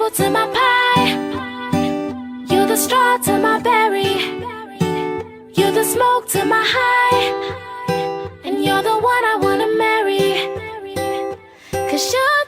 fruit to my pie. You're the straw to my berry. You're the smoke to my high. And you're the one I wanna marry. 'Cause you're